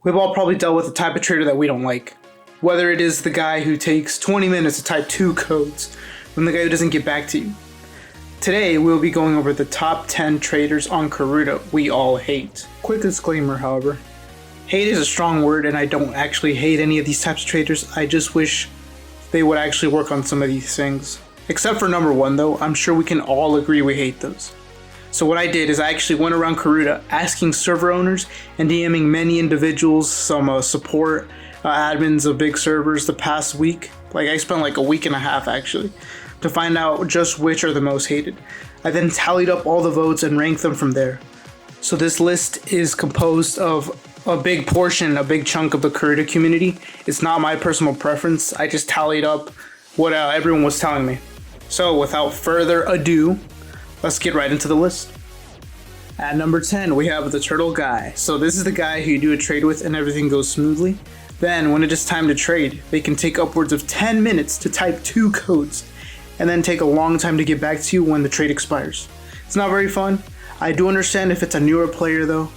We've all probably dealt with the type of trader that we don't like. Whether it is the guy who takes 20 minutes to type 2 codes, from the guy who doesn't get back to you. Today, we'll be going over the top 10 traders on Karuta we all hate. Quick disclaimer, however. Hate is a strong word, and I don't actually hate any of these types of traders. I just wish they would actually work on some of these things. Except for number 1, though, I'm sure we can all agree we hate those. So what I did is I actually went around Karuta asking server owners and DMing many individuals, some support admins of big servers the past week. Like I spent like a week and a half actually to find out just which are the most hated. I then tallied up all the votes and ranked them from there. So this list is composed of a big chunk of the Karuta community. It's not my personal preference. I just tallied up what everyone was telling me. So without further ado, let's get right into the list. At number 10, we have the Turtle Guy. So this is the guy who you do a trade with and everything goes smoothly. Then when it is time to trade, they can take upwards of 10 minutes to type 2 codes and then take a long time to get back to you when the trade expires. It's not very fun. I do understand if it's a newer player though.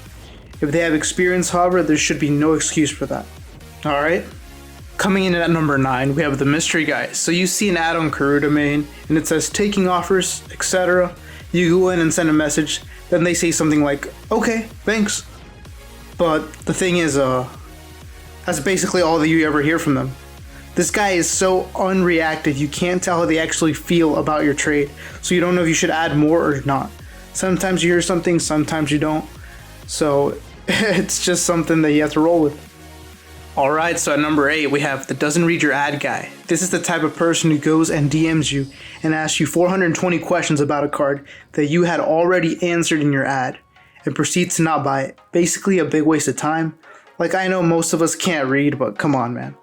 If they have experience, however, there should be no excuse for that. Alright? Coming in at number 9, we have the Mystery Guy. So you see an ad on Karuta main and it says taking offers, etc. You go in and send a message, then they say something like, okay, thanks. But the thing is, that's basically all that you ever hear from them. This guy is so unreactive, you can't tell how they actually feel about your trade, so you don't know if you should add more or not. Sometimes you hear something, sometimes you don't. So it's just something that you have to roll with. Alright, so at number 8 we have the doesn't read your ad guy. This is the type of person who goes and DMs you and asks you 420 questions about a card that you had already answered in your ad and proceeds to not buy it. Basically a big waste of time. Like I know most of us can't read, but come on man.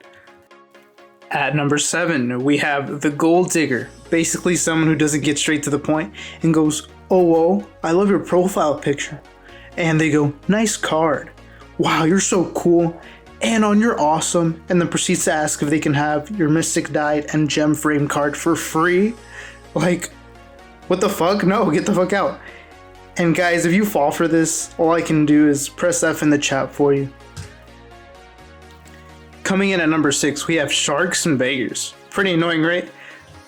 At number 7 we have the Gold Digger. Basically someone who doesn't get straight to the point and goes, oh whoa, I love your profile picture. And they go, nice card. Wow, you're so cool. Anon, you're awesome, and then proceeds to ask if they can have your Mystic Diet and Gem Frame card for free. Like, what the fuck? No, get the fuck out. And guys, if you fall for this, all I can do is press F in the chat for you. Coming in at number 6, we have Sharks and Beggars. Pretty annoying, right?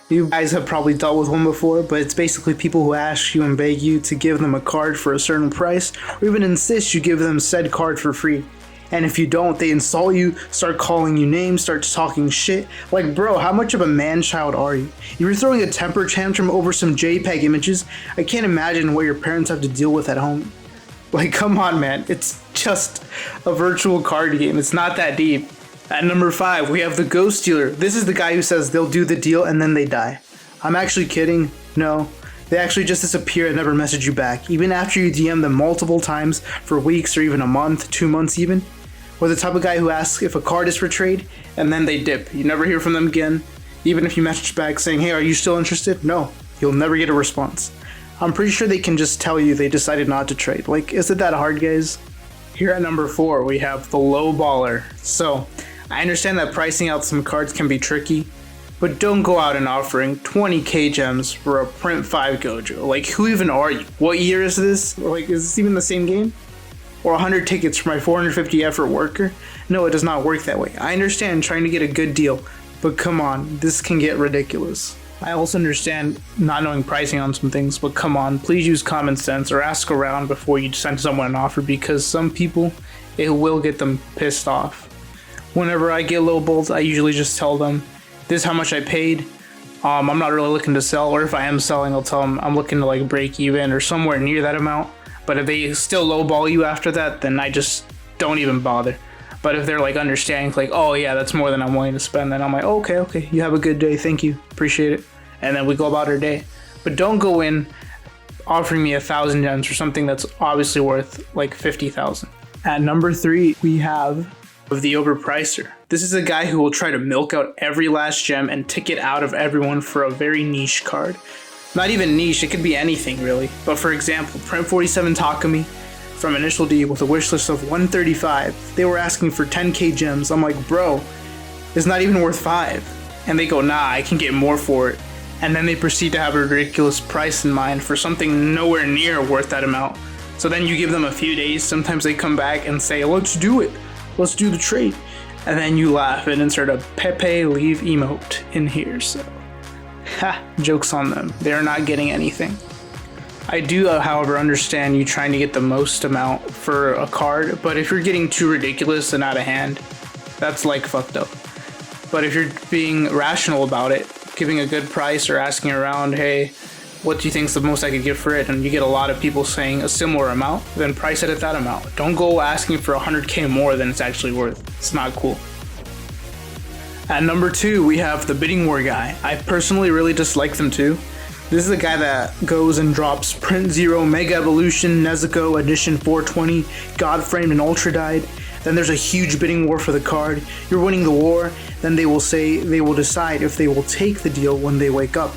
You guys have probably dealt with one before, but it's basically people who ask you and beg you to give them a card for a certain price, or even insist you give them said card for free. And if you don't, they insult you, start calling you names, start talking shit. Like, bro, how much of a man-child are you? You were throwing a temper tantrum over some JPEG images. I can't imagine what your parents have to deal with at home. Like, come on, man. It's just a virtual card game. It's not that deep. At number 5, we have the Ghost Dealer. This is the guy who says they'll do the deal and then they die. I'm actually kidding. No. They actually just disappear and never message you back, even after you DM them multiple times for weeks or even a month, 2 months even. Or the type of guy who asks if a card is for trade, and then they dip. You never hear from them again. Even if you message back saying, hey, are you still interested? No, you'll never get a response. I'm pretty sure they can just tell you they decided not to trade. Like, is it that hard, guys? Here at number 4, we have the Lowballer. So, I understand that pricing out some cards can be tricky, but don't go out and offering 20k gems for a print 5 Gojo. Like, who even are you? What year is this? Like, is this even the same game? Or 100 tickets for my 450 effort worker? No, it does not work that way. I understand trying to get a good deal, but come on, this can get ridiculous. I also understand not knowing pricing on some things, but come on, please use common sense or ask around before you send someone an offer, because some people, it will get them pissed off. Whenever I get lowballed, I usually just tell them, this is how much I paid. I'm not really looking to sell, or if I am selling, I'll tell them I'm looking to like break even or somewhere near that amount. But if they still lowball you after that, then I just don't even bother. But if they're like understanding, like, oh yeah, that's more than I'm willing to spend, then I'm like, okay, you have a good day, thank you, appreciate it. And then we go about our day. But don't go in offering me 1,000 gems for something that's obviously worth like 50,000. At number 3, we have the Overpricer. This is a guy who will try to milk out every last gem and ticket out of everyone for a very niche card. Not even niche, it could be anything really. But for example, Print 47 Takumi from Initial D with a wish list of 135. They were asking for 10k gems. I'm like, bro, it's not even worth 5. And they go, nah, I can get more for it. And then they proceed to have a ridiculous price in mind for something nowhere near worth that amount. So then you give them a few days, sometimes they come back and say, let's do it. let's do the trade. And then you laugh and insert a Pepe leave emote in here. So, joke's on them. They're not getting anything. I do, however, understand you trying to get the most amount for a card, but if you're getting too ridiculous and out of hand, that's like fucked up. But if you're being rational about it, giving a good price or asking around, hey, what do you think's the most I could get for it? And you get a lot of people saying a similar amount, then price it at that amount. Don't go asking for 100K more than it's actually worth. It's not cool. At number 2, we have the bidding war guy. I personally really dislike them too. This is the guy that goes and drops Print Zero, Mega Evolution, Nezuko, Edition 420, God Framed, and Ultra Dyed. Then there's a huge bidding war for the card. You're winning the war. Then they will say they will decide if they will take the deal when they wake up.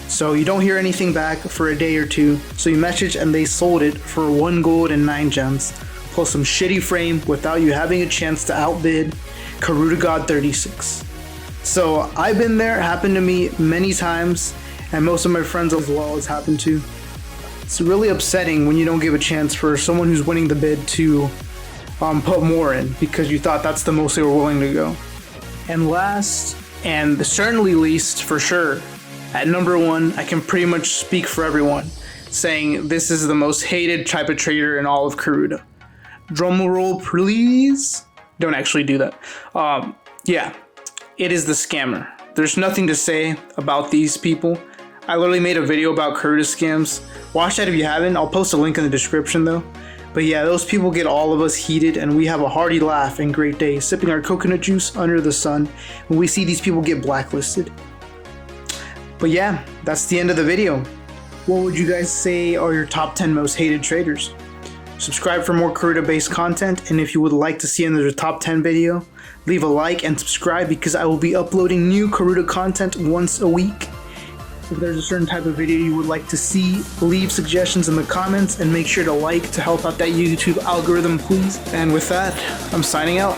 So you don't hear anything back for a day or two. So you message and they sold it for 1 gold and 9 gems, plus some shitty frame without you having a chance to outbid Karuta God 36. So I've been there. It happened to me many times, and most of my friends as well has happened to. It's really upsetting when you don't give a chance for someone who's winning the bid to put more in because you thought that's the most they were willing to go. And last, and certainly least for sure, at number 1, I can pretty much speak for everyone, saying this is the most hated type of trader in all of Karuta. Drum roll, please. Don't actually do that. Yeah, it is the scammer. There's nothing to say about these people. I literally made a video about Karuta scams. Watch that if you haven't. I'll post a link in the description though. But yeah, those people get all of us heated, and we have a hearty laugh and great day sipping our coconut juice under the sun when we see these people get blacklisted. But yeah, that's the end of the video. What would you guys say are your top 10 most hated traders? Subscribe for more Karuta based content, and if you would like to see another top 10 video, leave a like and subscribe because I will be uploading new Karuta content once a week. If there's a certain type of video you would like to see, leave suggestions in the comments and make sure to like to help out that YouTube algorithm, please. And with that, I'm signing out.